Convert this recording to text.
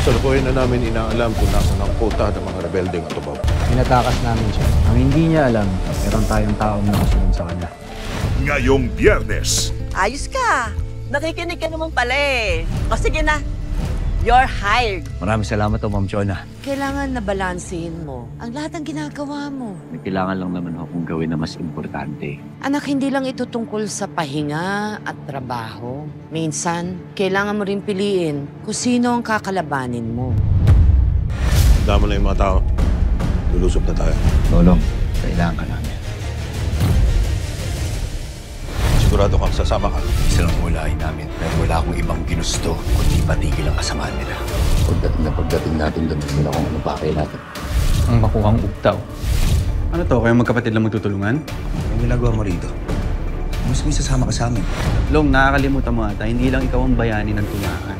Kasalukuyan na namin inaalam kung nasan ang kota ng mga rebeldeng Atubaw. Pinatakas namin siya. Ang hindi niya alam, meron tayong taong nakasunod sa kanya. Ngayong Biyernes, Ayos ka. Nakikinig ka naman pala eh. O sige na. You're hired. Maraming salamat Ma'am Chona. Kailangan na balansehin mo ang lahat ng ginagawa mo. May kailangan lang naman akong gawin na mas importante. Anak, hindi lang ito tungkol sa pahinga at trabaho. Minsan, kailangan mo rin piliin kung sino ang kakalabanin mo. Dama na yung mga tao. Lulusob na tayo. Lolong, kailangan ka namin. Sigurado kang sasama ka. Isa lang ulahin namin, pero wala akong ibang ginusto kundi patigil ang kasamaan nila. Pagdating natin doon, wala kung ano pakay natin. Ang makuhang ugtaw. Ano to? Kayong magkapatid lang magtutulungan? Ang ginagawa mo rito, mas may sasama ka sa amin. Long, nakakalimutan mo ata, hindi lang ikaw ang bayani ng tulaan.